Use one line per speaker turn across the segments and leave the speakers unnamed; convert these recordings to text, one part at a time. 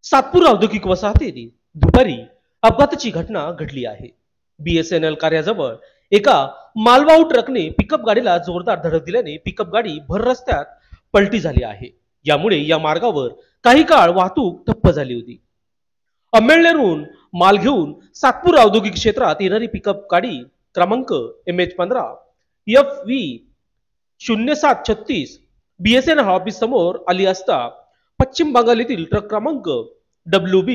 सातपूर औद्योगिक वसाहतीत दुपारी अपघाताची घटना घडली आहे। बीएसएनएल कार्याजवळ एका मालवाहू ट्रकने पिकअप गाडीला जोरदार धडक दिल्याने पिकअप गाडी भर रस्त्यात पलटी झाली आहे। यामुळे या मार्गावर काही काळ वाहतूक ठप्प झाली होती। अमळनेरहून माल घेऊन सातपूर औद्योगिक क्षेत्रात येणारी पिकअप गाडी क्रमांक MH15 FV 0736 बीएसएनएल ऑफिस समोर आली असता पश्चिम बंगाल येथील ट्रक क्रमांक WB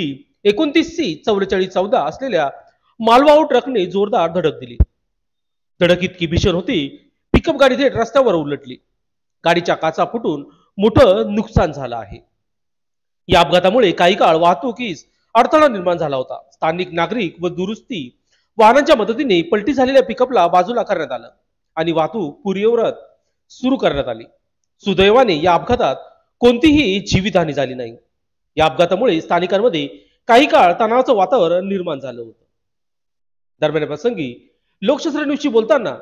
29C 4414 असलेल्या मालवाहू ट्रकने जोरदार धडक दिली। धडक इतकी भीषण होती, पिकअप गाडी थेट रस्त्यावर उलटली। गाडीच्या काचा फुटून मोठं नुकसान झालं आहे। या अपघातामुळे काही काळ वाहतुकीस अडथळा निर्माण झाला होता। स्थानिक नागरिक व दुरुस्ती वाहनांच्या मदतीने पलटी झालेल्या पिकअपला बाजूला करण्यात आलं आणि वाहतूक पूर्ववत सुरू करण्यात आली। सुदैवाने या अपघातात कोणतीही जीवितहानी झाली नाही। या अपघातामुळे स्थानिकांमध्ये काही काळ तणावाचं वातावरण निर्माण झालं होतं। दरम्यान प्रसंगी लोकशास्त्र न्यूजशी बोलताना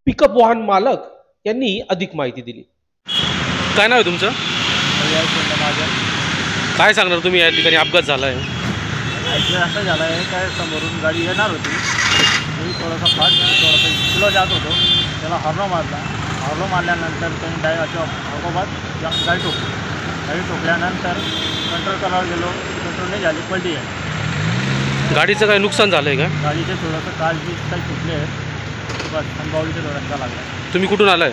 पिकअप वाहन मालक यांनी अधिक माहिती दिली। काय नाव आहे तुमचं? काय सांगणार तुम्ही? या ठिकाणी अपघात झाला आहे।
असं झालं आहे काय, समोरून गाडी येणार होती, मी थोडासा फास्ट थोडासा स्लो जात होतो, त्याला हॉर्न मारला। हॉर्न मारल्यानंतर त्यांनी डायरेक्ट गाडी ठोकली। गाडी ठोकल्यानंतर कंट्रोल करायला गेलो, कंट्रोल नाही झाली, पलटी आहे।
गाडीचं काय नुकसान झालं आहे का?
गाडीचे थोडंसं काच बीच काही फुटले आहेत बस, अंबावलीचा रस्ता लागला।
तुम्ही कुठून आलाय?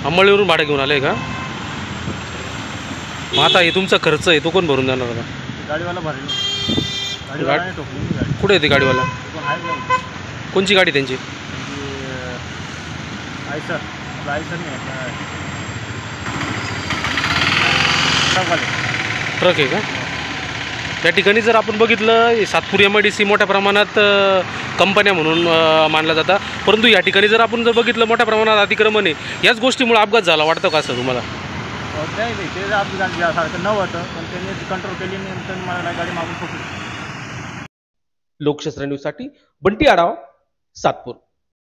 अंबळनेरवरून भाडं घेऊन आलाय का? मग आता हे तुमचा खर्च आहे तो कोण भरून जाणार? आता
गाडीवाला भरेल, गाडीवाला ठोकली गाडी।
कुठे येते गाडीवाला?
आहे
कोणची गाडी त्यांची?
आयसर नाही,
ट्रक आहे का? त्या ठिकाणी जर आपण बघितलं, सातपूर MIDC मोठ्या प्रमाणात कंपन्या म्हणून मानला जातात, परंतु या ठिकाणी जर आपण बघितलं मोठ्या प्रमाणात अतिक्रमण आहे। याच गोष्टीमुळे अपघात झाला वाटतं का असं तुम्हाला?
नाही, ते अपघात सारखं नव्हतं, पण त्यांनी कंट्रोल केली नंतर मला गाडी मागून फुटली।
लोकशास्त्र न्यूजसाठी बंटी आढावा, सातपूर।